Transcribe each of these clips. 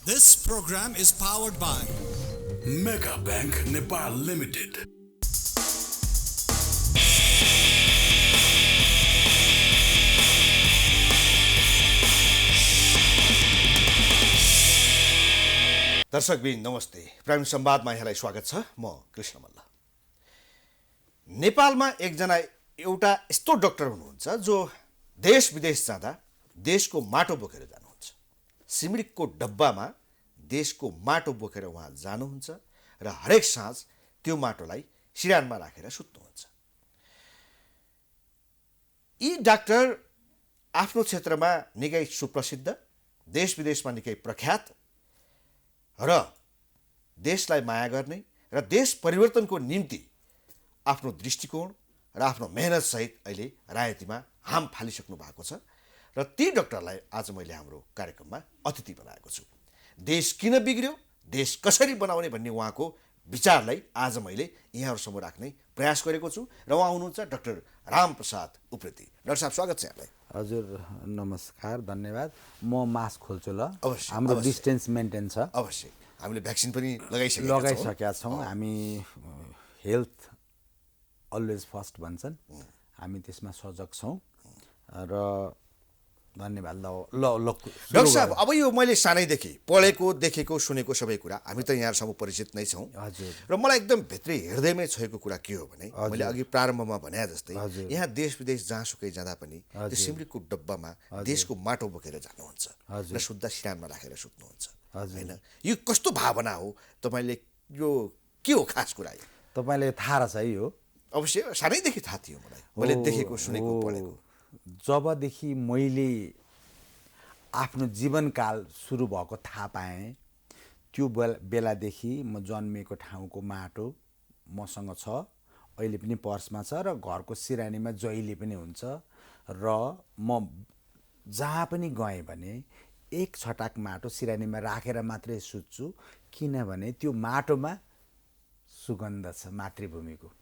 This program is powered by Mega Bank Nepal Limited. दर्शकबिन नमस्ते। Prime संवादमा यहाँलाई स्वागत छ। म कृष्ण मल्ल। नेपालमा एकजना एउटा यस्तो डाक्टर हुनुहुन्छ जो देश विदेश जाँदा देशको माटो बोकेर जानुहुन्छ। सिमरिकको डब्बामा देशको माटो बोकेर उहाँ जानुहुन्छ र हरेक साँझ त्यो माटोलाई सिरानमा राखेर सुत्नुहुन्छ। यी डाक्टर आफ्नो क्षेत्रमा निकै सुप्रसिद्ध, देश विदेशमा निकै प्रख्यात र देशलाई माया गर्ने र देश परिवर्तनको निम्ति आफ्नो दृष्टिकोण र आफ्नो मेहनतसहित अहिले राजनीतिमा हाम फालिसक्नु भएको छ र ती डाक्टरलाई आज मैले हाम्रो कार्यक्रममा अतिथि बनाएको छु। देश किन बिग्रियो, देश कसरी बनाउने भन्ने उहाँको विचारलाई आज मैले यहाँहरूसम्म राख्ने प्रयास गरेको छु र उहाँ हुनुहुन्छ डाक्टर रामप्रसाद उप्रेती। डाक्टर साहब, स्वागत छ यहाँलाई। हजुर नमस्कार, धन्यवाद। म मास्क खोल्छु ल। अवश्य, हाम्रो अवश्य। डिस्टेन्स मेन्टेन छ। अवश्य, हामीले भ्याक्सिन पनि लगाइसकेका छौँ। हामी हेल्थ अलवेज फर्स्ट भन्छन्, हामी त्यसमा सजग छौँ र धन्यवाद। डाक्टर साहब, अब यो मैले सानैदेखि पढेको, देखेको, सुनेको सबै कुरा हामी त यहाँहरूसँग परिचित नै छौँ। हजुर। र मलाई एकदम भित्री हृदयमै छोएको कुरा के हो भने, मैले अघि प्रारम्भमा भने जस्तै यहाँ देश विदेश जहाँसुकै जाँदा पनि त्यो सिमरिकको डब्बामा देशको माटो बोकेर जानुहुन्छ र सुत्दा सिरानमा राखेर सुत्नुहुन्छ होइन। यो कस्तो भावना हो? तपाईँले यो के हो खास कुरा? तपाईँलाई थाहा रहेछ है यो? अवश्य, सानैदेखि थाहा थियो मलाई, मैले देखेको, सुनेको, पढेको। जबदेखि मैले आफ्नो जीवनकाल सुरु भएको थाहा पाएँ त्यो बेलादेखि म जन्मिएको ठाउँको माटो मसँग छ, अहिले पनि पर्समा छ र घरको सिरानीमा जहिले पनि हुन्छ। र म जहाँ पनि गएँ भने एक छटाक माटो सिरानीमा राखेर मात्रै सुत्छु, किनभने त्यो माटोमा सुगन्ध छ मातृभूमिको।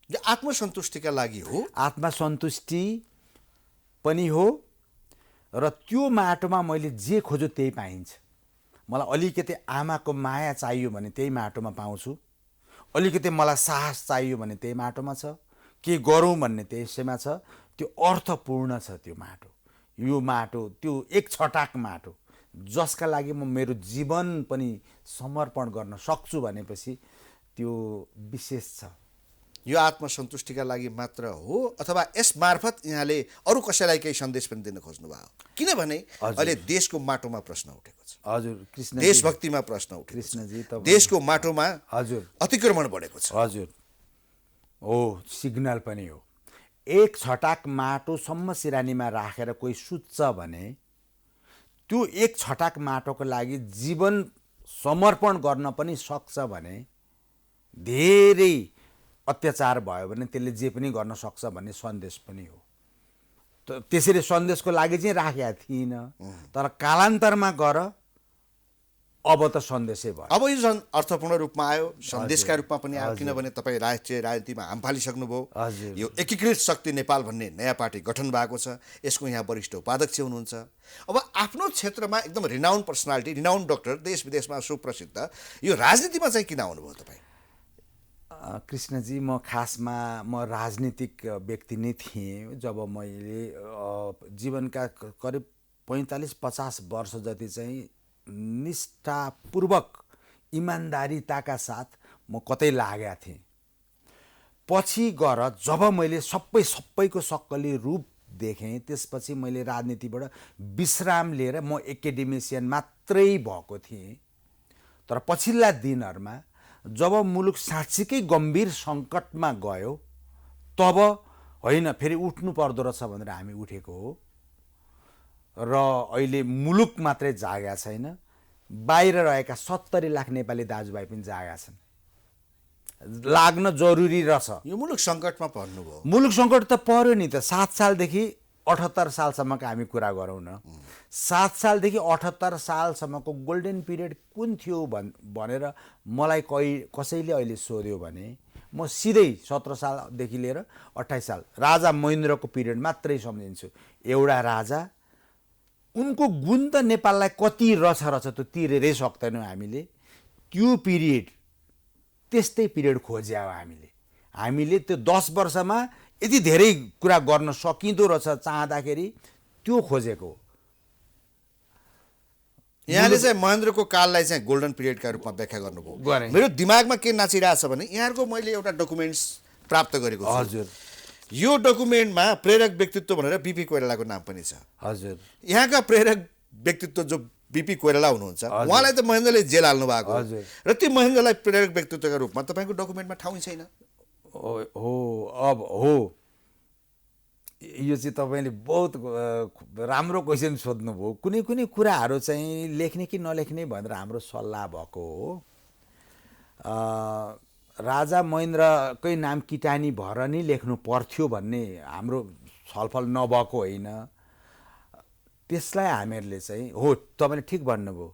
आत्मसन्तुष्टिका लागि हो। आत्मसन्तुष्टि पनि हो र त्यो माटोमा मैले जे खोज्यो त्यही पाइन्छ। मलाई अलिकति आमाको माया चाहियो भने त्यही माटोमा पाउँछु, अलिकति मलाई साहस चाहियो भने त्यही माटोमा छ, के गरौँ भन्ने त्यसैमा छ। त्यो अर्थपूर्ण छ त्यो माटो। यो माटो, त्यो एक छटाक माटो जसका लागि म मेरो जीवन पनि समर्पण गर्न सक्छु भनेपछि त्यो विशेष छ। यो आत्मसन्तुष्टिका लागि मात्र हो अथवा यस मार्फत यहाँले अरू कसैलाई केही सन्देश पनि दिन खोज्नुभयो? किनभने अहिले देशको माटोमा प्रश्न उठेको छ। हजुर कृष्ण, देशभक्तिमा प्रश्न उठेको छ। कृष्णजी, देशको माटोमा हजुर अतिक्रमण बढेको छ। हजुर हो, सिग्नल पनि हो। एक छटाक माटोसम्म सिरानीमा राखेर कोही सुत्छ भने त्यो एक छटाक माटोको लागि जीवन समर्पण गर्न पनि सक्छ भने, धेरै अत्याचार भयो भने त्यसले जे पनि गर्न सक्छ भन्ने सन्देश पनि हो। त्यसरी सन्देशको लागि चाहिँ राखेका थिइनँ, तर कालान्तरमा गएर अब त सन्देशै भयो। अब यो झन् अर्थपूर्ण रूपमा आयो, सन्देशका रूपमा पनि आयो, किनभने तपाईँ राष्ट्रिय राजनीतिमा हाम फालिसक्नुभयो। यो एकीकृत शक्ति नेपाल भन्ने नयाँ पार्टी गठन भएको छ, यसको यहाँ वरिष्ठ उपाध्यक्ष हुनुहुन्छ। अब आफ्नो क्षेत्रमा एकदम रिनाउन्ड पर्सनालिटी, रिनाउन्ड डाक्टर, देश विदेशमा सुप्रसिद्ध, यो राजनीतिमा चाहिँ किन आउनुभयो तपाईँ? कृष्णजी, म खासमा राजनीतिक व्यक्ति नै थिएँ जब मैले जीवनका करिब 45-50 वर्ष जति चाहिँ निष्ठापूर्वक इमान्दारिताका साथ म कतै लागेका थिएँ। पछि गएर जब मैले सबैको सक्कली रूप देखेँ, त्यसपछि मैले राजनीतिबाट विश्राम लिएर म एकाडेमिसियन मात्रै भएको थिएँ। तर पछिल्ला दिनहरूमा जब मुलुक साँच्चीकै गम्भीर सङ्कटमा गयो, तब होइन फेरि उठ्नु पर्दो रहेछ भनेर हामी उठेको हो। र अहिले मुलुक मात्रै जागेका छैन, बाहिर रहेका 70 लाख नेपाली दाजुभाइ पनि जागेका छन्। लाग्न जरुरी रहेछ। यो मुलुक सङ्कटमा पर्नुभयो। मुलुक सङ्कट त पर्यो नि त। 7 सालदेखि 78 सालसम्मको हामी कुरा गरौँ न। 7 सालदेखि 78 सालसम्मको गोल्डन पिरियड कुन थियो भनेर मलाई कसैले अहिले सोध्यो भने म सिधै 17 सालदेखि लिएर 28 साल राजा महेन्द्रको पिरियड मात्रै सम्झिन्छु। एउटा राजा उनको गुण त नेपाललाई कति रहेछ त्यो तिरेरै सक्दैनौँ हामीले। त्यो पिरियड त्यस्तै पिरियड खोज्या हो हामीले त्यो 10 वर्षमा यति धेरै कुरा गर्न सकिँदो रहेछ चाहँदाखेरि त्यो खोजेको। यहाँले चाहिँ महेन्द्रको काललाई चाहिँ गोल्डन पिरियडका रूपमा व्याख्या गर्नुभयो। गरेँ। मेरो दिमागमा के नाचिरहेछ भने यहाँको मैले एउटा डकुमेन्ट्स प्राप्त गरेको छु। हजुर यो डकुमेन्टमा प्रेरक व्यक्तित्व भनेर बीपी कोइरालाको नाम पनि छ। हजुर यहाँका प्रेरक व्यक्तित्व जो बीपी कोइराला हुनुहुन्छ, उहाँलाई त महेन्द्रले जेल हाल्नु भएको हजुर। र ती महेन्द्रलाई प्रेरक व्यक्तित्वका रूपमा तपाईँको डकुमेन्टमा ठाउँ छैन। अब हो यो चाहिँ तपाईँले बहुत राम्रो क्वेसन सोध्नुभयो। कुनै कुनै कुराहरू चाहिँ लेख्ने कि नलेख्ने भनेर हाम्रो सल्लाह भएको हो। राजा महेन्द्रकै नाम किटानी भएर नै लेख्नु पर्थ्यो भन्ने हाम्रो छलफल नभएको होइन। त्यसलाई हामीहरूले चाहिँ हो तपाईँले ठिक भन्नुभयो।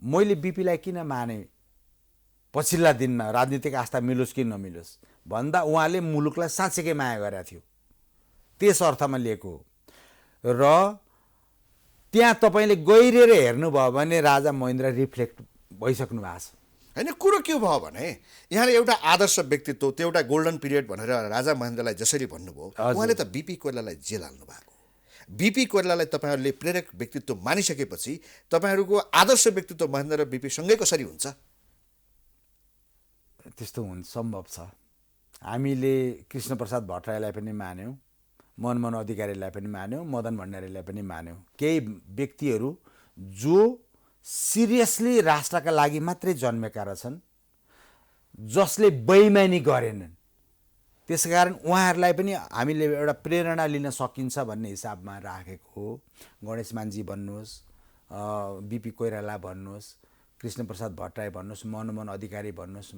मैले बिपीलाई किन माने पछिल्ला दिनमा राजनीतिक आस्था मिलोस् कि नमिलोस् भन्दा उहाँले मुलुकलाई साँच्चैकै माया गरेका थियो, त्यस अर्थमा लिएको। र त्यहाँ तपाईँले गहिरेर हेर्नुभयो भने राजा महेन्द्र रिफ्लेक्ट भइसक्नु भएको छ। होइन, कुरो के भयो भने यहाँले एउटा आदर्श व्यक्तित्व, त्यो एउटा गोल्डन पिरियड भनेर राजा महेन्द्रलाई जसरी भन्नुभयो, उहाँले त बीपी कोइरालालाई जेल हाल्नु भएको। बीपी कोइरालालाई तपाईँहरूले प्रेरक व्यक्तित्व मानिसकेपछि तपाईँहरूको आदर्श व्यक्तित्व महेन्द्र र बीपी सँगै कसरी हुन्छ? त्यस्तो हुन सम्भव छ। हामीले कृष्णप्रसाद भट्टराईलाई पनि मान्यौँ, मनमोहन अधिकारीलाई पनि मान्यौँ, मदन भण्डारीलाई पनि मान्यौँ। केही व्यक्तिहरू जो सिरियसली राष्ट्रका लागि मात्रै जन्मेका रहेछन्, जसले बेइमानी गरेनन्। त्यसकारण उहाँहरूलाई पनि हामीले एउटा प्रेरणा लिन सकिन्छ भन्ने हिसाबमा राखेको हो। गणेश मानजी भन्नुहोस्, बीपी कोइराला भन्नुहोस्, कृष्णप्रसाद भट्टराई भन्नुहोस्, मनमोहन अधिकारी भन्नुहोस्,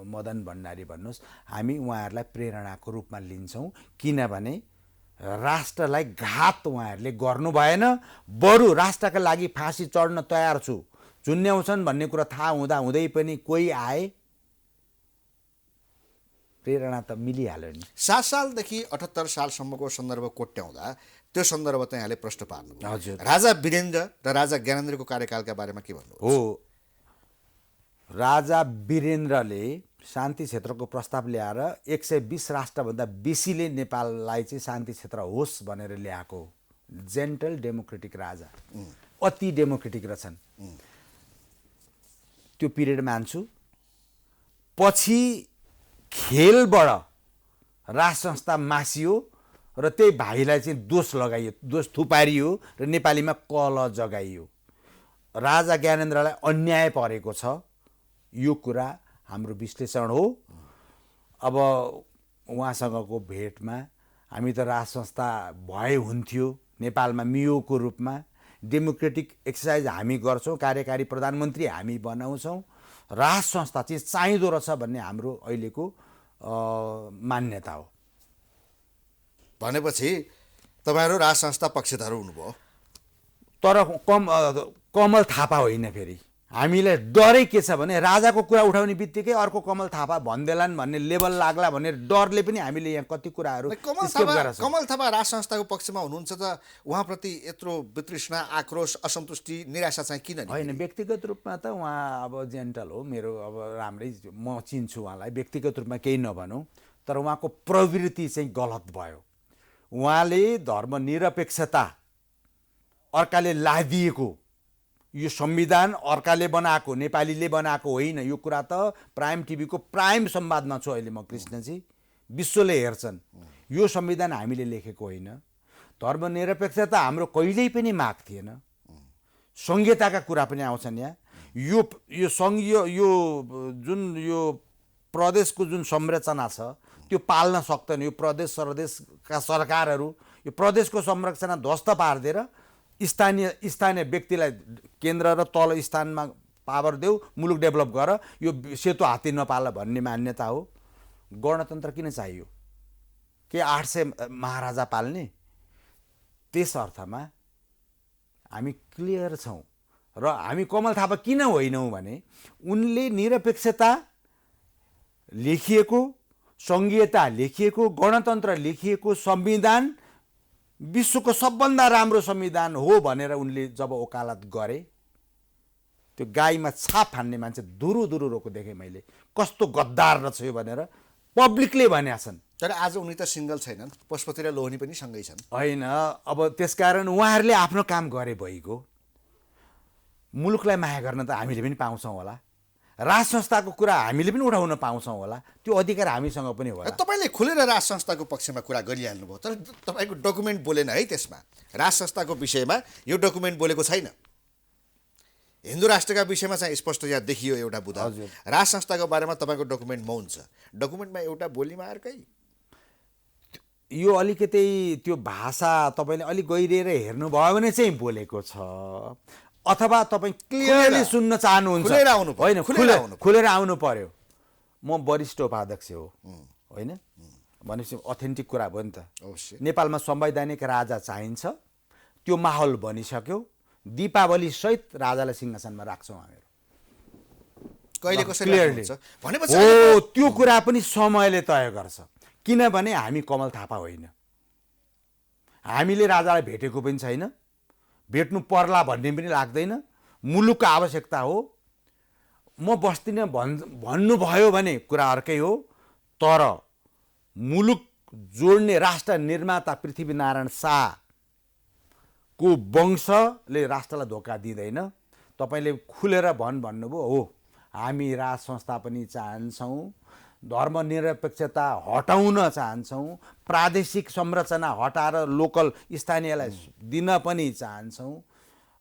मदन भण्डारी भन्नुहोस्, हामी उहाँहरूलाई प्रेरणाको रूपमा लिन्छौँ। किनभने राष्ट्रलाई घात उहाँहरूले गर्नु भएन, बरु राष्ट्रका लागि फाँसी चढ्न तयार छु झुन्ड्याउँछन् भन्ने कुरा थाहा हुँदा हुँदै पनि कोही आए, प्रेरणा त मिलिहाल्यो नि। 7 सालदेखि 78 सालसम्मको सन्दर्भ कोट्याउँदा त्यो सन्दर्भ त यहाँले प्रश्न पार्नु। हजुर। राजा वीरेन्द्र र राजा ज्ञानेन्द्रको कार्यकालका बारेमा के भन्नु? हो, राजा वीरेन्द्रले शान्ति क्षेत्रको प्रस्ताव ल्याएर 120 राष्ट्रभन्दा बेसीले नेपाललाई चाहिँ शान्ति क्षेत्र होस् भनेर ल्याएको। जेन्टल डेमोक्रेटिक राजा, अति डेमोक्रेटिक रहेछन्। त्यो पिरियड मान्छु। पछि खेलबाट राज संस्था मासियो र त्यही भाइलाई चाहिँ दोष लगाइयो, दोष थुपारियो र नेपालीमा कल जगाइयो। राजा ज्ञानेन्द्रलाई अन्याय परेको छ, यो कुरा हाम्रो विश्लेषण हो। अब उहाँसँगको भेटमा हामी त राज संस्था भए हुन्थ्यो नेपालमा मियोको रूपमा। डेमोक्रेटिक एक्सर्साइज हामी गर्छौँ, कार्यकारी प्रधानमन्त्री हामी बनाउँछौँ, राज संस्था चाहिँ चाहिँदो रहेछ भन्ने हाम्रो अहिलेको मान्यता हो। भनेपछि तपाईँहरू राज संस्था पक्षधर हुनुभयो। तर कमल थापा होइन। फेरि हामीलाई डरै के छ भने राजाको कुरा उठाउने बित्तिकै अर्को कमल थापा भन्देलान् भन्ने लेभल लाग्ला भन्ने डरले पनि हामीले यहाँ कति कुराहरू स्किप गरेका छौँ। कमल थापा राज संस्थाको पक्षमा हुनुहुन्छ त उहाँप्रति यत्रो वितृष्णा, आक्रोश, असन्तुष्टि, निराशा चाहिँ किन? होइन, व्यक्तिगत रूपमा त उहाँ अब जेन्टल हो, मेरो अब राम्रै, म चिन्छु उहाँलाई, व्यक्तिगत रूपमा केही नभनौँ। तर उहाँको प्रवृत्ति चाहिँ गलत भयो। उहाँले धर्मनिरपेक्षता अर्काले लादिएको, यो संविधान अर्काले बनाएको, नेपालीले बनाएको होइन। यो कुरा त प्राइम टिभीको प्राइम संवादमा छु अहिले म कृष्णजी, विश्वले हेर्छन्। यो संविधान हामीले लेखेको होइन। धर्मनिरपेक्षता हाम्रो कहिल्यै पनि माग थिएन। संहिताका कुरा पनि आउँछन् यहाँ। यो सङ्घीय यो जुन यो प्रदेशको जुन संरचना छ त्यो पाल्न सक्दैन। यो प्रदेश सरदेशका सरकारहरू यो प्रदेशको संरचना ध्वस्त पारिदिएर स्थानीय व्यक्तिलाई केन्द्र र तल स्थानमा पावर देऊ, मुलुक डेभलप गर, यो सेतो हात्ती नपाल भन्ने मान्यता हो। गणतन्त्र किन चाहियो? के 800 महाराजा पाल्ने? त्यस अर्थमा हामी क्लियर छौँ। र हामी कमल थापा किन होइनौँ भने उनले निरपेक्षता लेखिएको, सङ्घीयता लेखिएको, गणतन्त्र लेखिएको संविधान विश्वको सबभन्दा राम्रो संविधान हो भनेर उनले जब वकालत गरे, त्यो गाईमा छाप हान्ने मान्छे दुरु रोको देखेँ मैले। कस्तो गद्दार रहेछ यो भनेर पब्लिकले भनेका छन्। तर आज उनी त सिङ्गल छैनन्, पशुपति र लोहनी पनि सँगै छन्। होइन, अब त्यसकारण उहाँहरूले आफ्नो काम गरे भइगयो। मुलुकलाई माया गर्न त हामीले पनि पाउँछौँ होला, राज संस्थाको कुरा हामीले पनि उठाउन पाउँछौँ होला, त्यो अधिकार हामीसँग पनि होला। तपाईँले खुलेर राज संस्थाको पक्षमा कुरा गरिहाल्नुभयो, तर तपाईँको डकुमेन्ट बोलेन है। त्यसमा राज संस्थाको विषयमा यो डकुमेन्ट बोलेको छैन। हिन्दू राष्ट्रका विषयमा चाहिँ स्पष्ट यहाँ देखियो एउटा बुदा। राज संस्थाको बारेमा तपाईँको डकुमेन्ट मौन छ। डकुमेन्टमा एउटा बोलीमा अर्कै। यो अलिकति त्यो भाषा तपाईँले अलिक गहिरिएर हेर्नुभयो भने चाहिँ बोलेको छ, अथवा तपाईँ क्लियरली सुन्न चाहनुहुन्छ। होइन, खुलेर आउनु पर्यो। म वरिष्ठ उपाध्यक्ष हो, होइन भनेपछि अथेन्टिक कुरा भयो नि त। नेपालमा संवैधानिक राजा चाहिन्छ, त्यो माहौल बनिसक्यो। दीपावली सहित राजालाई सिंहासनमा राख्छौँ हामीहरू। कहिले कसरी राख्नुहुन्छ भनेपछि हो, त्यो कुरा पनि समयले तय गर्छ। किनभने हामी कमल थापा होइन, हामीले राजालाई भेटेको पनि छैन, भेट्नु पर्ला भन्ने पनि लाग्दैन। मुलुकको आवश्यकता हो। म बस्दिनँ भन्नुभयो भने कुरा अर्कै हो, तर मुलुक जोड्ने राष्ट्र निर्माता पृथ्वीनारायण शाहको वंशले राष्ट्रलाई धोका दिँदैन। तपाईँले खुलेर भन्नुभयो हो, हामी राज संस्था पनि चाहन्छौँ, धर्मनिरपेक्षता हटाउन चाहन्छौँ, प्रादेशिक संरचना हटाएर लोकल स्थानीयलाई दिन पनि चाहन्छौँ,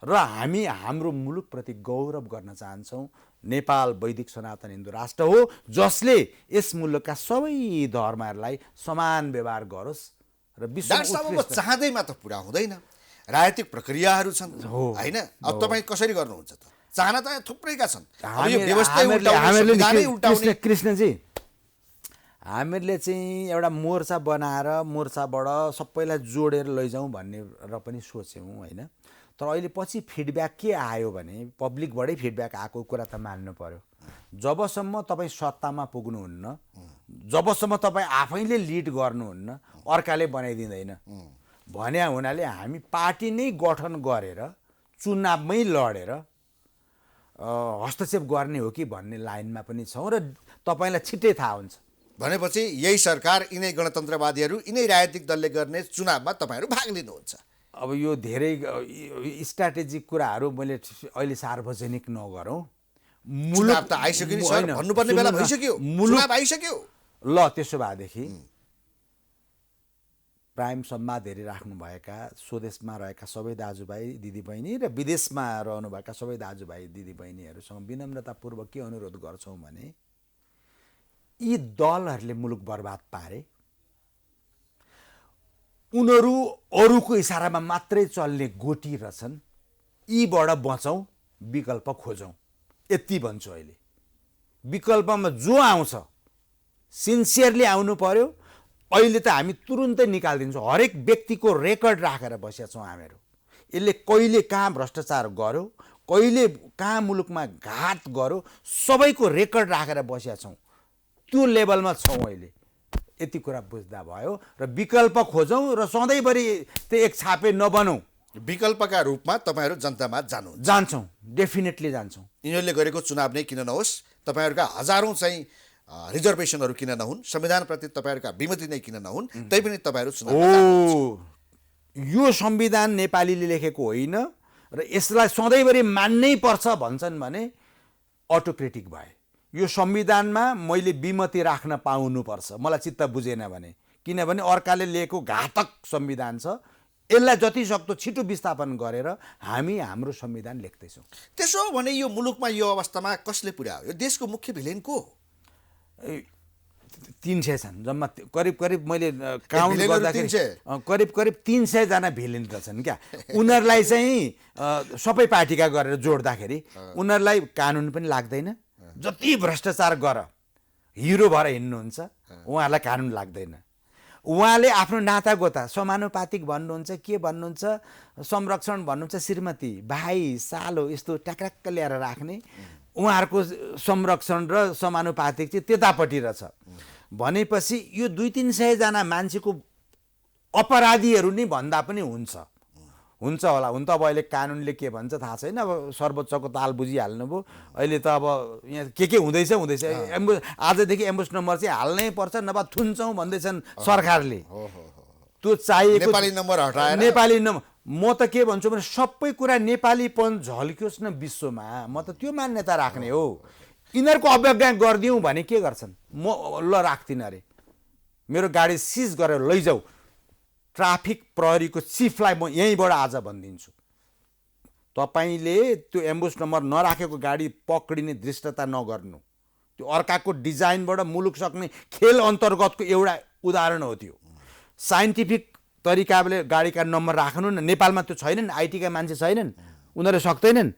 र हामी हाम्रो मुलुकप्रति गौरव गर्न चाहन्छौँ। नेपाल वैदिक सनातन हिन्दू राष्ट्र हो, जसले यस मुलुकका सबै धर्महरूलाई समान व्यवहार गरोस् र विश्व चाहँदैमा त पुरा हुँदैन। राजनीतिक प्रक्रियाहरू छन् होइन। अब तपाईँ कसरी गर्नुहुन्छ त? चाहना त थुप्रैका छन्। कृष्णजी, हामीहरूले चाहिँ एउटा मोर्चा बनाएर मोर्चाबाट सबैलाई जोडेर लैजाउँ भन्ने र पनि सोच्यौँ, होइन। तर अहिले पछि फिडब्याक के आयो भने पब्लिकबाटै फिडब्याक आएको कुरा त मान्नु पर्यो। जबसम्म तपाईँ सत्तामा पुग्नुहुन्न, जबसम्म तपाईँ आफैले लिड गर्नुहुन्न, अर्काले बनाइदिँदैन भने हुनाले हामी पार्टी नै गठन गरेर चुनावमै लडेर हस्तक्षेप गर्ने हो कि भन्ने लाइनमा पनि छौँ, र तपाईँलाई छिट्टै थाहा हुन्छ। भनेपछि यही सरकार, यिनै गणतन्त्रवादीहरू, यिनै राजनीतिक दलले गर्ने चुनावमा तपाईँहरू भाग लिनुहुन्छ। अब यो धेरै स्ट्राटेजिक कुराहरू मैले अहिले सार्वजनिक नगरौँ। चुनाव त आइसक्यो नि सर, भन्नुपर्ने बेला भइसक्यो, चुनाव आइसक्यो। ल, त्यसो भएदेखि प्राइम सम्वाद हेरिराख्नुभएका स्वदेशमा रहेका सबै दाजुभाइ दिदीबहिनी र विदेशमा रहनुभएका सबै दाजुभाइ दिदीबहिनीहरूसँग विनम्रतापूर्वक के अनुरोध गर्छौँ भने, यी दलहरूले मुलुक बर्बाद पारे, उनीहरू अरूको इसारामा मात्रै चल्ने गोटी रहेछन्, यीबाट बचौँ, विकल्प खोजौँ, यति भन्छु। अहिले विकल्पमा जो आउँछ सिन्सियरली आउनु पर्यो। अहिले त हामी तुरुन्तै निकालिदिन्छौँ। हरेक व्यक्तिको रेकर्ड राखेर बसेका छौँ हामीहरू। यसले कहिले कहाँ भ्रष्टाचार गर्यो, कहिले कहाँ मुलुकमा घात गर्यो, सबैको रेकर्ड राखेर बसेका छौँ। त्यो लेभलमा छौँ अहिले। यति कुरा बुझ्दा भयो, र विकल्प खोजौँ, र सधैँभरि त्यो एक छापे नबनौँ। विकल्पका रूपमा तपाईँहरू जनतामा जान्छौँ, डेफिनेटली जान्छौँ। यिनीहरूले गरेको चुनाव नै किन नहोस्, तपाईँहरूका हजारौँ चाहिँ रिजर्भेसनहरू किन नहुन्, संविधानप्रति तपाईँहरूका विमति नै किन नहुन्, तैपनि तपाईँहरू चुनाव। यो संविधान नेपालीले लेखेको होइन र यसलाई सधैँभरि मान्नै पर्छ भन्छन् भने अटोक्रेटिक भए। यो संविधानमा मैले विमति राख्न पाउनुपर्छ, मलाई चित्त बुझेन भने। किनभने अर्काले लिएको घातक संविधान छ, यसलाई जति सक्दो छिटो विस्थापन गरेर हामी हाम्रो संविधान लेख्दैछौँ। त्यसो हो भने यो मुलुकमा यो अवस्थामा कसले पुर्यायो? यो देशको मुख्य भिलेन को? 300 छन् जम्मा, करिब मैले काउन्ट गर्दाखेरि करिब 300 जना भिलेन छन् क्या। उनीहरूलाई चाहिँ सबै पार्टीका गरेर जोड्दाखेरि उनीहरूलाई कानुन पनि लाग्दैन। जति भ्रष्टाचार गर हिरो भएर हिँड्नुहुन्छ, उहाँहरूलाई कानुन लाग्दैन। उहाँले आफ्नो नातागोता समानुपातिक भन्नुहुन्छ, के भन्नुहुन्छ, संरक्षण भन्नुहुन्छ, श्रीमती भाइ सालो यस्तो ट्याक्राक्क ल्याएर राख्ने, उहाँहरूको संरक्षण र समानुपातिक चाहिँ त्यतापट्टि रहेछ। भनेपछि यो 200-300 जना मान्छेको अपराधीहरू नै भन्दा पनि हुन्छ होला। हुन त अब अहिले कानुनले के भन्छ थाहा छैन, अब सर्वोच्चको ताल बुझिहाल्नु भयो। अहिले त अब यहाँ के हुँदैछ आजदेखि एम्बुस नम्बर चाहिँ हाल्नै पर्छ, नभए थुन्छौँ भन्दैछन् सरकारले। त्यो चाहिएको नेपाली नम्बर हटाएर नेपाली नम्बर, म त के भन्छु भने सबै कुरा नेपालीपन झल्कियोस् न विश्वमा, म त त्यो मान्यता राख्ने हो। यिनीहरूको अवज्ञा गरिदिउँ भने के गर्छन्, म ल राख्दिनँ अरे, मेरो गाडी सिज गरेर लैजाऊ, ट्राफिक प्रहरीको चिफलाई म यहीँबाट आज भनिदिन्छु, तपाईँले त्यो एम्बुस नम्बर नराखेको गाडी पक्रिने दृष्टता नगर्नु। त्यो अर्काको डिजाइनबाट मुलुक सक्ने खेल अन्तर्गतको एउटा उदाहरण हो त्यो। साइन्टिफिक तरिकाले गाडीका नम्बर राख्नु न। नेपालमा त्यो छैनन्, आइटीका मान्छे छैनन्, उनीहरूले सक्दैनन्,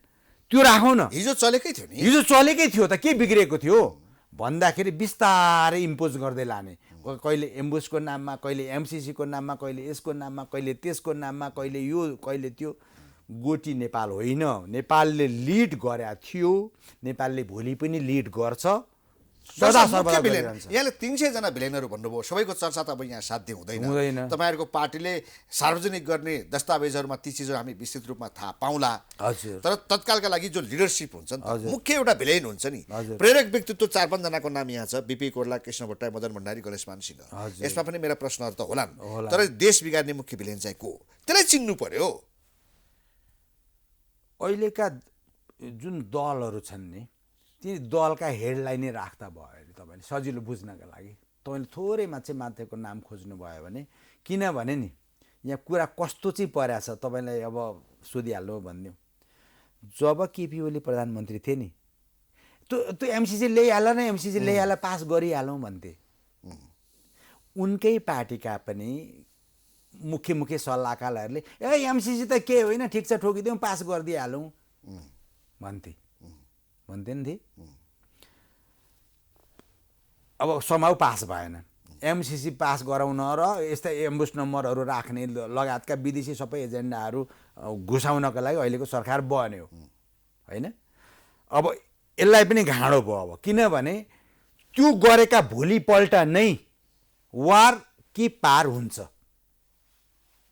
त्यो राखौँ न। हिजो चलेकै थियो नि, हिजो चलेकै थियो त, के बिग्रेको थियो भन्दाखेरि बिस्तारै इम्पोज गर्दै लाने। कहिले एम्बुसको नाममा, कहिले एमसिसीको नाममा, कहिले यसको नाममा, कहिले त्यसको नाममा, कहिले यो कहिले त्यो। गोटी नेपाल होइन, नेपालले लिड गरेको थियो, नेपालले भोलि पनि लिड गर्छ। यहाँले 300 जना भिलेनहरू भन्नुभयो, सबैको चर्चा त अब यहाँ साध्य हुँदैन। तपाईँहरूको पार्टीले सार्वजनिक गर्ने दस्तावेजहरूमा ती चिजहरू हामी विस्तृत रूपमा थाहा पाउँला। हजुर। तर तत्कालका लागि जो लिडरसिप हुन्छ नि, मुख्य एउटा भिलेन हुन्छ नि, प्रेरक व्यक्तित्व 4-5 जनाको नाम यहाँ छ, बीपी कोर्ला, कृष्ण भट्टराई, मदन भण्डारी, गणेशमान सिंह। यसमा पनि मेरा प्रश्नहरू त होलान्, तर देश बिगार्ने मुख्य भिलेन चाहिँ को, त्यसलाई चिन्नु पर्यो। अहिलेका जुन दलहरू छन् नि, ती दलका हेडलाई नै राख्दा भयो अरे तपाईँले सजिलो बुझ्नका लागि। तपाईँले थोरै मान्छेको नाम खोज्नुभयो भने, किनभने नि यहाँ कुरा कस्तो चाहिँ परेको छ तपाईँलाई अब सोधिहाल्नु भनिदिउँ। जब केपी ओली प्रधानमन्त्री थिए नि, त्यो एमसिसी ल्याइहाल न, एमसिसी ल्याइहाल, पास गरिहालौँ भन्थे। उनकै पार्टीका पनि मुख्य सल्लाहकारहरूले एमसिसी त के होइन, ठिक छ ठोकिदिउँ, पास गरिदिइहालौँ भन्थे नि। अब समाउ पास भएन, एमसिसी पास गराउन र यस्ता एम्बुस नम्बरहरू राख्ने लगायतका विदेशी सबै एजेन्डाहरू घुसाउनका लागि अहिलेको सरकार बन्यो होइन। अब यसलाई पनि घाँडो भयो अब, किनभने त्यो गरेका भोलिपल्ट नै वार कि पार हुन्छ,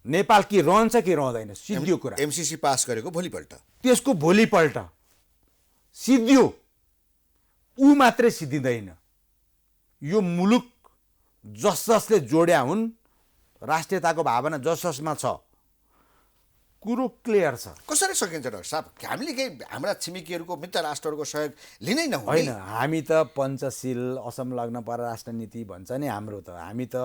नेपाल कि रहन्छ कि रहँदैन, सिद्धियो कुरा। एमसिसी पास गरेको भोलिपल्ट, त्यसको भोलिपल्ट सिद्धियो, ऊ मात्रै सिद्धिँदैन, यो मुलुक जसले जोड्या हुन्, राष्ट्रियताको भावना जसमा छ, कुरो क्लियर छ। कसरी सकिन्छ डाक्टर साहब? हामीले केही हाम्रा छिमेकीहरूको मित्र राष्ट्रहरूको सहयोग लिनै नहुने? होइन, हामी त पञ्चशील असंलग्न परराष्ट्र नीति भन्छ नि हाम्रो त। हामी त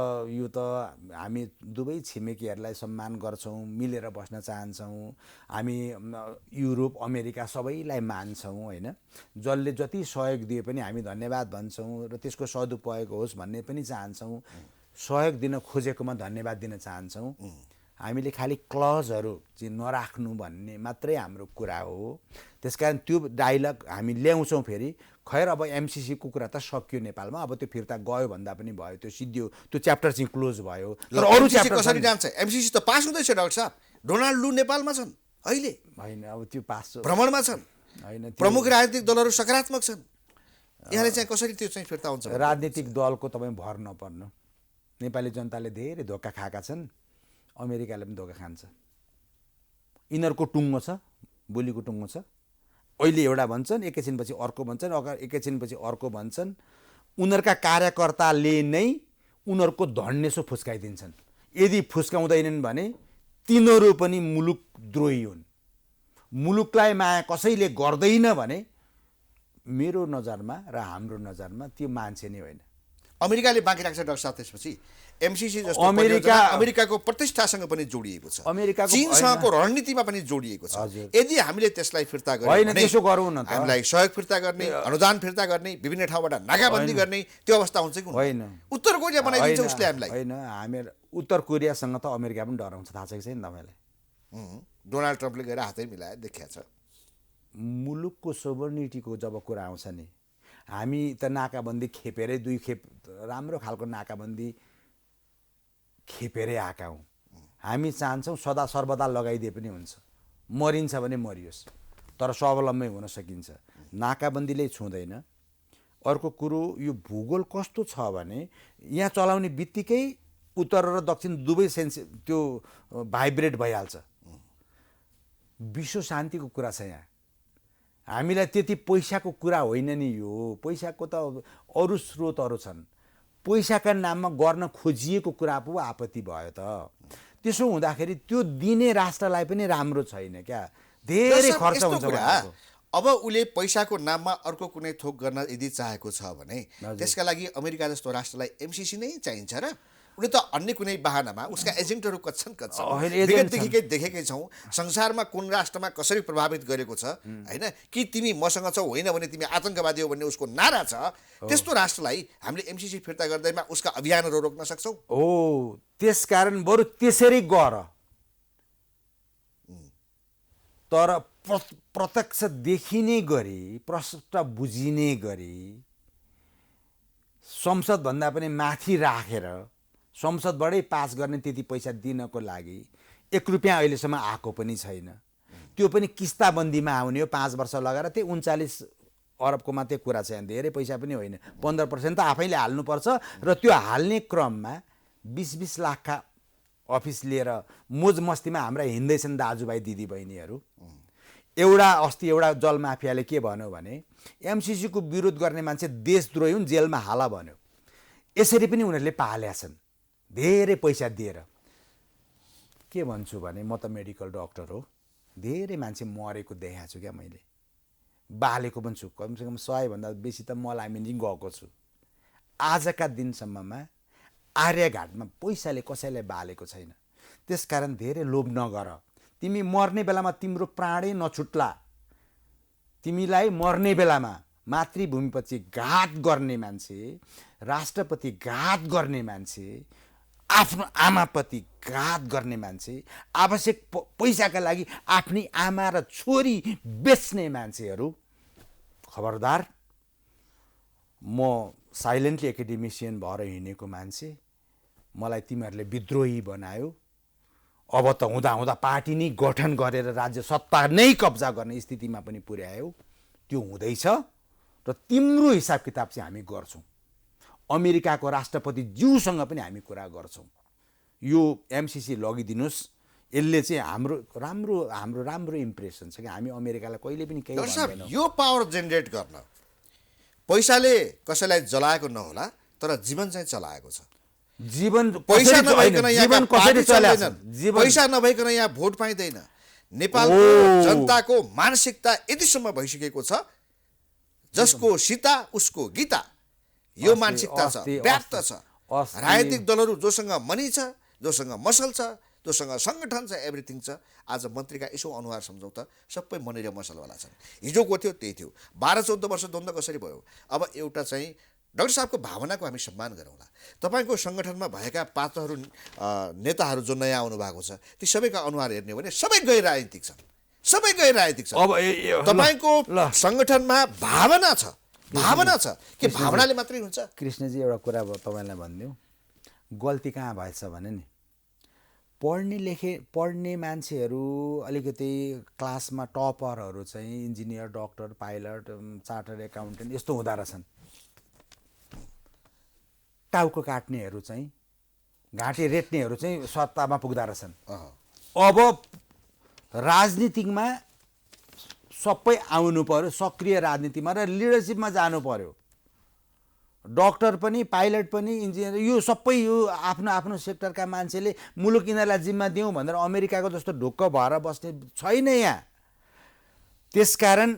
हामी दुवै छिमेकीहरूलाई सम्मान गर्छौँ, मिलेर बस्न चाहन्छौँ। हामी युरोप अमेरिका सबैलाई मान्छौँ होइन। जसले जति सहयोग दिए पनि हामी धन्यवाद भन्छौँ र त्यसको सदुपयोग होस् भन्ने पनि चाहन्छौँ। सहयोग दिन खोजेकोमा धन्यवाद दिन चाहन्छौँ। हामीले खालि क्लजहरू चाहिँ नराख्नु भन्ने मात्रै हाम्रो कुरा हो। त्यसकारण त्यो डाइलग हामी ल्याउँछौँ फेरि। खैर अब एमसिसीको कुरा त सकियो नेपालमा, अब त्यो फिर्ता गयो भन्दा पनि भयो, त्यो सिद्धियो, त्यो च्याप्टर चाहिँ क्लोज भयो। तर अरू च्याप्टर कसरी जान्छ? एमसिसी त पास हुँदैछ डाक्टर साहब, डोनाल्ड लु नेपालमा छन् अहिले, होइन अब त्यो पास भ्रमणमा छन्, होइन, प्रमुख राजनीतिक दलहरू सकारात्मक छन्। यहाँले चाहिँ कसरी त्यो चाहिँ फिर्ता हुन्छ? राजनीतिक दलको तपाईँ भर नपर्नु। नेपाली जनताले धेरै धोका खाएका छन्, अमेरिकाले पनि धोका खान्छ। यिनीहरूको टुङ्गो छ, बोलीको टुङ्गो छ। अहिले एउटा भन्छन्, एकैछिनपछि अर्को भन्छन्, एकैछिनपछि अर्को भन्छन्। उनीहरूका कार्यकर्ताले नै उनीहरूको धन्नेसो फुस्काइदिन्छन्। यदि फुस्काउँदैनन् भने तिनीहरू पनि मुलुक द्रोही हुन्। मुलुकलाई माया कसैले गर्दैन भने मेरो नजरमा र हाम्रो नजरमा त्यो मान्छे नै होइन। अमेरिकाले बाँकी राख्छ डाक्टर साहब। त्यसपछि एमसिसी जस्तो अमेरिकाको प्रतिष्ठासँग पनि जोडिएको छ, चीनसँगको रणनीतिमा पनि जोडिएको छ। यदि हामीले त्यसलाई फिर्ता गर्ने, त्यसो गरौँ न त, हामीलाई सहयोग फिर्ता गर्ने, अनुदान फिर्ता गर्ने, विभिन्न ठाउँबाट नाकाबन्दी गर्ने, त्यो अवस्था हुन्छ कि होइन? उत्तर कोरिया बनाइदिन्छ उसले हामीलाई। होइन, हामी उत्तर कोरियासँग त अमेरिका पनि डराउँछ, थाहा छ कि छैन तपाईँलाई? डोनाल्ड ट्रम्पले गएर हातै मिलाएर देखिया छ। मुलुकको सोभर्निटीको जब कुरा आउँछ नि, हामी त नाकाबन्दी खेपेरै 2 खेप राम्रो खालको नाकाबन्दी खेपेरै आएका हौँ। हामी चाहन्छौँ सदा सर्वदा लगाइदिए पनि हुन्छ, मरिन्छ भने मरियोस्, तर स्वावलम्बी हुन सकिन्छ। नाकाबन्दीले छुँदैन। अर्को कुरो, यो भूगोल कस्तो छ भने यहाँ चलाउने बित्तिकै उत्तर र दक्षिण दुवै त्यो भाइब्रेट भइहाल्छ। विश्व शान्तिको कुरा छ यहाँ। हामीलाई त्यति पैसाको कुरा होइन नि यो। पैसाको त अरू स्रोतहरू छन्। पैसाका नाममा गर्न खोजिएको कुरा पो आपत्ति भयो त। त्यसो हुँदाखेरि त्यो दिने राष्ट्रलाई पनि राम्रो छैन क्या। धेरै खर्च हुन्छ उहाँको। अब उसले पैसाको नाममा अर्को कुनै थोक गर्न यदि चाहेको छ भने त्यसका लागि अमेरिका जस्तो राष्ट्रलाई एमसीसी नै चाहिन्छ र? उसले त अन्य कुनै बहानामा उसका एजेन्टहरू कच्छन् विगतदेखिकै देखेकै छौँ। संसारमा कुन राष्ट्रमा कसरी प्रभावित गरेको छ होइन कि तिमी मसँग छौ, होइन भने तिमी आतङ्कवादी हो भन्ने उसको नारा छ। त्यस्तो राष्ट्रलाई हामीले एमसीसी फिर्ता गर्दैमा उसका अभियानहरू रोक्न सक्छौँ। त्यसकारण बरु त्यसरी गर, तर प्रत्यक्ष देखिने गरी, प्रष्ट बुझिने गरी, संसदभन्दा पनि माथि राखेर संसदबाटै पास गर्ने त्यति पैसा दिनको लागि 1 रुपियाँ अहिलेसम्म आएको पनि छैन। त्यो पनि किस्ताबन्दीमा आउने हो, 5 वर्ष लगाएर। त्यो 39 अरबको मात्रै कुरा छ यहाँ, धेरै पैसा पनि होइन। 15% त आफैले हाल्नुपर्छ र त्यो हाल्ने क्रममा 20-20 लाखका अफिस लिएर मोज मस्तीमा हाम्रा हिँड्दैछन् दाजुभाइ दिदीबहिनीहरू। अस्ति एउटा जल माफियाले के भन्यो भने एमसीसीको विरोध गर्ने मान्छे देशद्रोही हुन्, जेलमा हाला भन्यो। यसरी पनि उनीहरूले पालेका छन् धेरै पैसा दिएर। के भन्छु भने म त मेडिकल डक्टर हो, धेरै मान्छे मरेको देखाएको छु क्या मैले, बालेको पनि छु। कमसेकम 100 भन्दा बेसी त मलामिन गएको छु। आजका दिनसम्ममा आर्यघाटमा पैसाले कसैलाई बालेको छैन। त्यसकारण धेरै लोभ नगर। तिमी मर्ने बेलामा तिम्रो प्राणै नछुट्ला। तिमीलाई मर्ने बेलामा मातृभूमिप्रति घात गर्ने मान्छे, राष्ट्रप्रति घात गर्ने मान्छे, आफ्नो आमाप्रति घात गर्ने मान्छे, आवश्यक पैसाका लागि आफ्नी आमा र छोरी बेच्ने मान्छेहरू, खबरदार। म साइलेन्टली एकाडेमिसियन भएर हिँडेको मान्छे, मलाई तिमीहरूले विद्रोही बनायो। अब त हुँदा पार्टी नै गठन गरेर राज्य सत्ता नै कब्जा गर्ने स्थितिमा पनि पुर्यायो। त्यो हुँदैछ र तिम्रो हिसाब किताब चाहिँ हामी गर्छौँ। अमेरिकाको राष्ट्रपति ज्यूसँग पनि हामी कुरा गर्छौँ। यो एमसीसी लगिदिनुहोस्, यसले चाहिँ हाम्रो इम्प्रेसन छ कि हामी अमेरिकालाई कहिले पनि केही भन्दैनौँ। यो पावर जेनेरेट गर्न पैसाले कसैलाई जलाएको नहोला, तर जीवन चाहिँ चलाएको छ। पैसा नभइकन यहाँ भोट पाइँदैन। नेपालको जनताको मानसिकता यतिसम्म भइसकेको छ, जसको सीता उसको गीता। यो मानसिकता छ, व्याप्त छ। राजनीतिक दलहरू जोसँग मनी छ, जोसँग मसल छ, जोसँग सङ्गठन छ, एभ्रिथिङ छ। आज मन्त्रीका यसो अनुहार सम्झौँ त सबै मनी र मसलवाला छन्। हिजोको थियो त्यही थियो। 12-14 वर्ष द्वन्द्व कसरी भयो? अब एउटा चाहिँ डाक्टर साहबको भावनाको हामी सम्मान गरौँला। तपाईँको सङ्गठनमा भएका पात्रहरू, नेताहरू जो नयाँ आउनु भएको छ, ती सबैका अनुहार हेर्ने हो भने सबै गैर राजनीतिक छन्, सबै गैर राजनीतिक छन्। अब तपाईँको सङ्गठनमा भावना छ कि भावनाले मात्रै हुन्छ? कृष्णजी, एउटा कुरा तपाईँलाई भनिदिउँ, गल्ती कहाँ भएछ भने नि, पढ्ने मान्छेहरू अलिकति क्लासमा टपरहरू चाहिँ engineer, doctor, pilot, chartered accountant यस्तो हुँदो रहेछन्। टाउको काट्नेहरू चाहिँ, घाँटी रेट्नेहरू चाहिँ सत्तामा पुग्दा रहेछन्। अब राजनीतिमा सबै आउनु पर्यो, सक्रिय राजनीतिमा र लिडरसिपमा जानु पर्यो। डक्टर पनि, पाइलट पनि, इन्जिनियर, यो सबै यो आफ्नो आफ्नो सेक्टरका मान्छेले मुलुक यिनीहरूलाई जिम्मा दिउँ भनेर अमेरिकाको जस्तो ढुक्क भएर बस्ने छैन यहाँ। त्यसकारण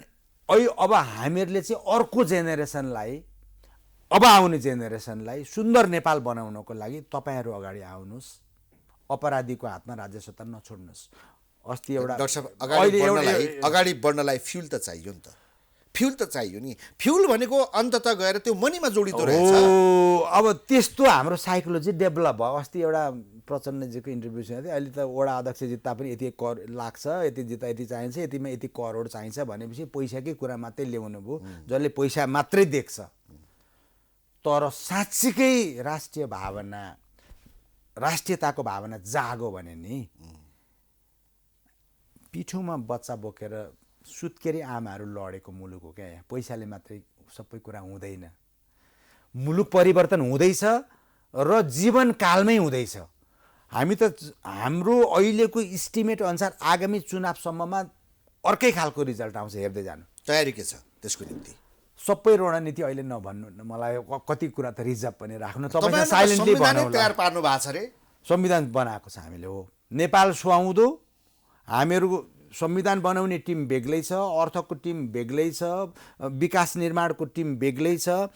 अब हामीहरूले चाहिँ अर्को जेनेरेसनलाई, अब आउने जेनेरेसनलाई सुन्दर नेपाल बनाउनको लागि तपाईँहरू अगाडि आउनुहोस्। अपराधीको हातमा राज्य सत्ता नछोड्नुहोस्। अस्ति एउटा अगाडि बढ्नलाई फ्युल त चाहियो नि त। फ्युल त चाहियो नि। फ्युल भनेको अन्ततः गएर त्यो मनीमा जोडिँदो रहेछ। अब त्यस्तो हाम्रो साइकोलोजी डेभलप भयो। अस्ति एउटा प्रचण्डजीको इन्टरभ्यू सुनेको थिएँ। अहिले त वडा अध्यक्ष जित्दा पनि यति कर लाग्छ, यति जित्दा यति चाहिन्छ, यतिमा यति करोड चाहिन्छ भनेपछि पैसाकै कुरा मात्रै ल्याउनु भयो, जसले पैसा मात्रै देख्छ। तर साँच्चीकै राष्ट्रिय भावना, राष्ट्रियताको भावना जागो भने नि, पिठोमा बच्चा बोकेर सुत्केरी आमाहरू लडेको मुलुक हो क्या यहाँ। पैसाले मात्रै सबै कुरा हुँदैन। मुलुक परिवर्तन हुँदैछ र जीवनकालमै हुँदैछ। हामी त हाम्रो अहिलेको इस्टिमेट अनुसार आगामी चुनावसम्ममा अर्कै खालको रिजल्ट आउँछ, हेर्दै जानु। तयारी के छ त्यसको निम्ति? सबै रणनीति अहिले नभन्नु न, मलाई कति कुरा त रिजर्भ पनि राख्नु। तपाईँ तपाईँले साइलेन्टली संविधानै भन्नु। तयार पार्नु भएको छ रे? संविधान बनाएको छ हामीले, हो। नेपाल सुहाउँदो, हामीहरू संविधान बनाउने टिम बेग्लै छ, अर्थको टिम बेग्लै छ, विकास निर्माणको टिम बेग्लै छ।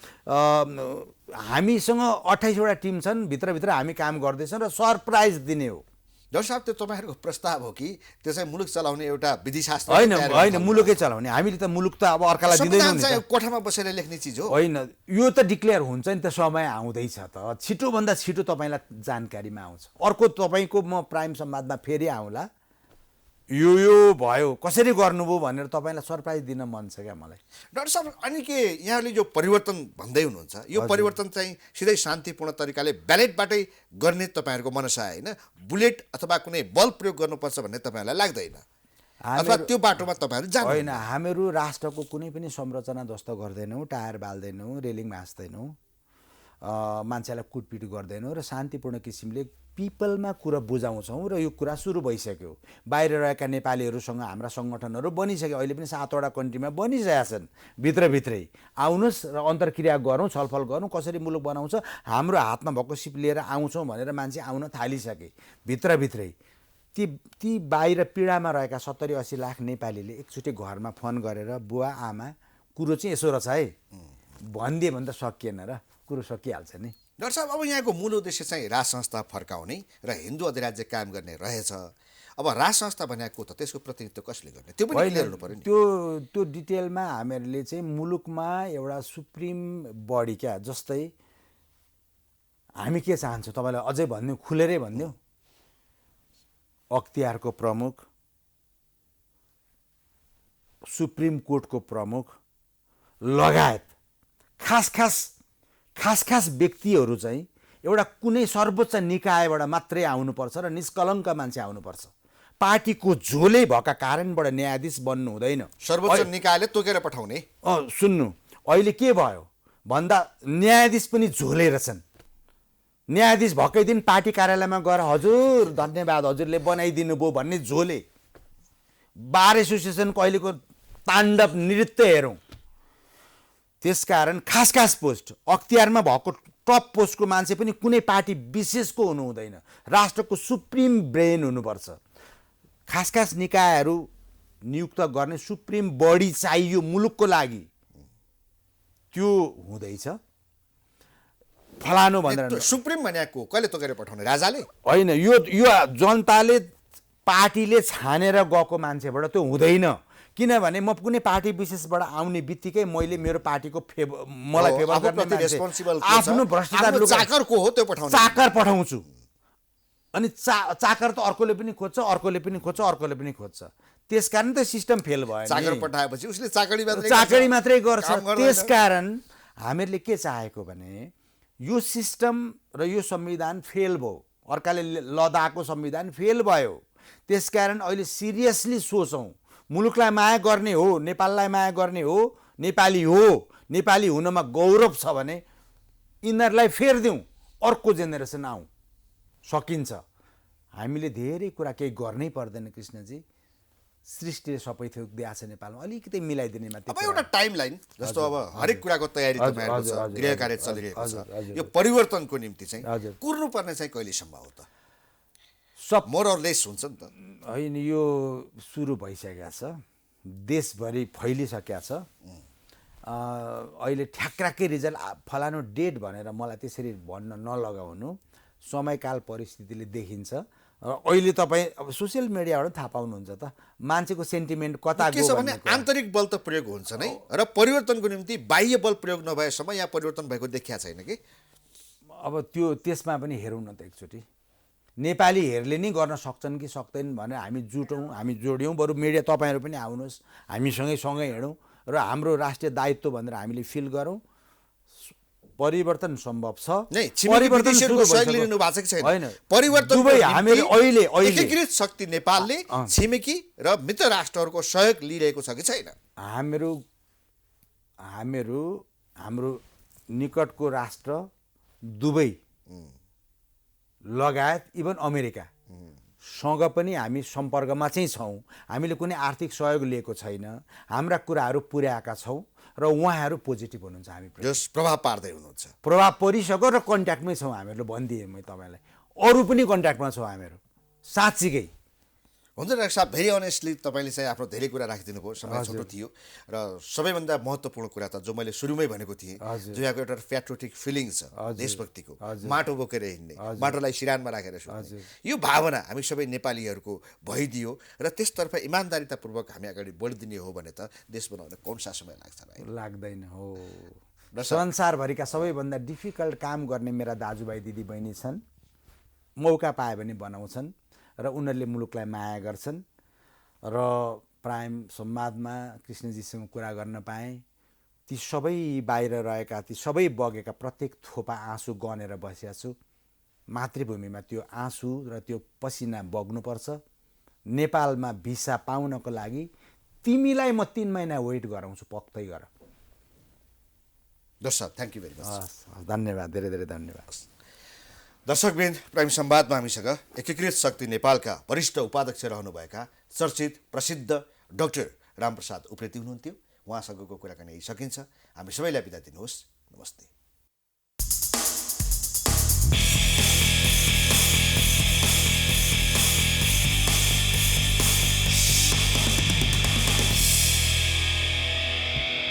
हामीसँग 28वटा टिम छन्, भित्रभित्र हामी काम गर्दैछौँ र सरप्राइज दिने हो। डाक्टर साहब, त्यो तपाईँहरूको प्रस्ताव हो कि त्यो चाहिँ मुलुक चलाउने एउटा विधिशास्त्र? होइन, मुलुकै चलाउने। हामीले त मुलुक त अब अर्कालाई दिँदैनौँ नि। कोठामा बसेर लेख्ने चिज हो? होइन, यो त डिक्लेयर हुन्छ नि त, समय आउँदैछ त, छिटोभन्दा छिटो तपाईँलाई जानकारीमा आउँछ। अर्को तपाईँको म प्राइम संवादमा फेरि आउँला, यो भयो कसरी गर्नुभयो भनेर तपाईँलाई सरप्राइज दिन मन छ क्या मलाई। डाक्टर साहब, अनि के यहाँले जो परिवर्तन भन्दै हुनुहुन्छ, यो परिवर्तन चाहिँ सिधै शान्तिपूर्ण तरिकाले ब्यालेटबाटै गर्ने तपाईँहरूको मनसा होइन, बुलेट अथवा कुनै बल प्रयोग गर्नुपर्छ भन्ने तपाईँहरूलाई लाग्दैन, अथवा त्यो बाटोमा तपाईँहरू जानु? होइन, हामीहरू राष्ट्रको कुनै पनि संरचना ध्वस्त गर्दैनौँ, टायर बाल्दैनौँ, रेलिङ भाँच्दैनौँ, मान्छेलाई कुटपिट गर्दैनौँ र शान्तिपूर्ण किसिमले पिपलमा कुरा बुझाउँछौँ। र यो कुरा सुरु भइसक्यो। बाहिर रहेका नेपालीहरूसँग हाम्रा सङ्गठनहरू बनिसक्यो, अहिले पनि 7वटा कन्ट्रीमा बनिसकेका छन्। भित्रभित्रै आउनुहोस् र अन्तर्क्रिया गरौँ, छलफल गरौँ, कसरी मुलुक बनाउँछ, हाम्रो हातमा भएको सिप लिएर आउँछौँ भनेर मान्छे आउन थालिसके। भित्रभित्रै ती बाहिर पीडामा रहेका 70-80 लाख नेपालीले एकचोटि घरमा फोन गरेर बुवा आमा कुरो चाहिँ यसो रहेछ है भनिदिए भने त सकिएन र, कुरो सकिहाल्छ नि। डाक्टर साहब, अब यहाँको मूल उद्देश्य चाहिँ राज संस्था फर्काउने र हिन्दू अधिराज्य कायम गर्ने रहेछ। अब राज संस्था भनेको त त्यसको प्रतिनिधित्व कसले गर्ने, त्यो पनि क्लियर हुनु पर्यो नि। त्यो डिटेलमा हामीहरूले चाहिँ मुलुकमा एउटा सुप्रिम बडी क्या, जस्तै हामी के चाहन्छौँ तपाईँलाई अझै भनिदिउँ, खुलेरै भनिदिउँ। अख्तियारको प्रमुख, सुप्रिम कोर्टको प्रमुख लगायत खास व्यक्तिहरू चाहिँ एउटा कुनै सर्वोच्च निकायबाट मात्रै आउनुपर्छ र निष्कलङ्क मान्छे आउनुपर्छ। पार्टीको झोले भएका कारणबाट न्यायाधीश बन्नु हुँदैन। सर्वोच्च निकायले तोकेर पठाउने? सुन्नु, अहिले के भयो भन्दा न्यायाधीश पनि झोले रहेछन्। न्यायाधीश भएकै दिन पार्टी कार्यालयमा गएर हजुर धन्यवाद हजुरले बनाइदिनु भयो भन्ने झोले। बार एसोसिएसनको अहिलेको ताण्डव नृत्य हेरौँ। त्यसकारण खास पोस्ट, अख्तियारमा भएको टप पोस्टको मान्छे पनि कुनै पार्टी विशेषको हुनु हुँदैन, राष्ट्रको सुप्रिम ब्रेन हुनुपर्छ। खास निकायहरू नियुक्त गर्ने सुप्रिम बडी चाहियो मुलुकको लागि, त्यो हुँदैछ। फलानु भनेर सुप्रिम भनेको कहिले तोकेर पठाउने? राजाले? होइन, यो जनताले पार्टीले छानेर गएको मान्छेबाट त्यो हुँदैन। किनभने म कुनै पार्टी विशेषबाट आउने बित्तिकै मैले मेरो पार्टीको मलाई फेभर गर्ने आफ्नो भ्रष्टाचार चाकरको हो त्यो पठाउने, चाकर पठाउँछु। अनि चाकर त अर्कोले पनि खोज्छ, अर्कोले पनि खोज्छ। त्यसकारण त सिस्टम फेल भयो। चाकर पठाएपछि उसले चाकरी मात्रै गर्छ। त्यसकारण हामीहरूले के चाहेको भने यो सिस्टम र यो संविधान फेल भयो, अर्काले लदाएको संविधान फेल भयो। त्यसकारण अहिले सिरियसली सोचौँ, मुलुकलाई माया गर्ने हो, नेपाललाई माया गर्ने हो, नेपाली हुनमा गौरव छ भने यिनीहरूलाई फेरिदिउँ, अर्को जेनेरेसन आउँ, सकिन्छ। हामीले धेरै कुरा केही गर्नै पर्दैन कृष्णजी, सृष्टिले सबै थोक दिएको छ नेपालमा, अलिकति मिलाइदिने मात्रै। अब एउटा टाइमलाइन जस्तो अब हरेक कुराको तयारी तपाईँहरूको छ, गृह कार्य चलिरहेको छ, यो परिवर्तनको निम्ति चाहिँ कुर्नुपर्ने चाहिँ कहिलेसम्म हो त? सब मोर अर लेस हुन्छ नि त? होइन, यो सुरु भइसकेको छ, देशभरि फैलिसकेको छ। अहिले ठ्याक्राकै रिजल्ट फलानु डेट भनेर मलाई त्यसरी भन्न नलगाउनु, समयकाल परिस्थितिले देखिन्छ। अहिले तपाईँ अब सोसियल मिडियाबाट थाहा पाउनुहुन्छ त मान्छेको सेन्टिमेन्ट कता के छ भने आन्तरिक बल त प्रयोग हुन्छ नै, र परिवर्तनको निम्ति बाह्य बल प्रयोग नभएसम्म यहाँ परिवर्तन भएको देखिया छैन कि। अब त्यसमा पनि हेरौँ न त एकचोटि, नेपालीहरूले नै गर्न सक्छन् कि सक्दैनन् भनेर हामी हामी जोड्यौँ। बरु मिडिया तपाईँहरू पनि आउनुहोस्, हामीसँगै हिँडौँ र हाम्रो राष्ट्रिय दायित्व भनेर हामीले फिल गरौँ। परिवर्तन सम्भव छ। परिवर्तन सहयोग लिनु भएको छैन। परिवर्तन हामीले अहिले एकीकृत शक्ति नेपालले छिमेकी र मित्र राष्ट्रहरूको सहयोग लिइरहेको छ कि छैन? हाम्रो निकटको राष्ट्र दुबई लगायत इभन अमेरिका सँग पनि हामी सम्पर्कमा चाहिँ छौँ। हामीले कुनै आर्थिक सहयोग लिएको छैन, हाम्रा कुराहरू पुर्याएका छौँ र उहाँहरू पोजिटिभ हुनुहुन्छ हामीप्रति, जस प्रभाव पार्दै हुनुहुन्छ। प्रभाव परिसक्यो र कन्ट्याक्टमै छौँ हामीहरू। भनिदिएँ मैले तपाईँलाई, अरू पनि कन्ट्याक्टमा छौँ हामीहरू साँच्चीकै। हुन्छ डाक्टर साहब, भेरी अनेस्टली तपाईँले चाहिँ आफ्नो धेरै कुरा राखिदिनु भयो, समय छोटो थियो र सबैभन्दा महत्त्वपूर्ण कुरा त जो मैले सुरुमै भनेको थिएँ, जो यहाँको एउटा प्याट्रियोटिक फिलिङ छ, देशभक्तिको, माटो बोकेर हिँड्ने, माटोलाई सिरानमा राखेर सुत्ने, यो भावना हामी सबै नेपालीहरूको भइदियो र त्यसतर्फ इमान्दारितापूर्वक हामी अगाडि बढिदिने हो भने त देश बनाउन कौन सा समय लाग्छ भाइ? लाग्दैन हो। संसारभरिका सबैभन्दा डिफिकल्ट काम गर्ने मेरा दाजुभाइ दिदीबहिनी छन्। मौका पाए भने बनाउँछन् र उनीहरूले मुलुकलाई माया गर्छन्। र प्राइम संवादमा कृष्णजीसँग कुरा गर्न पाएँ। ती सबै बाहिर रहेका, ती सबै बगेका प्रत्येक थोपा आँसु गनेर बसेको छु। मातृभूमिमा त्यो आँसु र त्यो पसिना बग्नुपर्छ। नेपालमा भिसा पाउनको लागि तिमीलाई म 3 महिना वेट गराउँछु, पक्कै गर। दर्शक, थ्याङ्क यू भेरी मच। धन्यवाद, धेरै धेरै धन्यवाद। दर्शकवृन्द, प्राइम संवादमा हामीसँग एकीकृत शक्ति नेपालका वरिष्ठ उपाध्यक्ष रहनुभएका चर्चित प्रसिद्ध डाक्टर रामप्रसाद उप्रेती हुनुहुन्थ्यो। उहाँसँगको कुराकानी सकिन्छ। हामी सबैलाई बिदा दिनुहोस्। नमस्ते।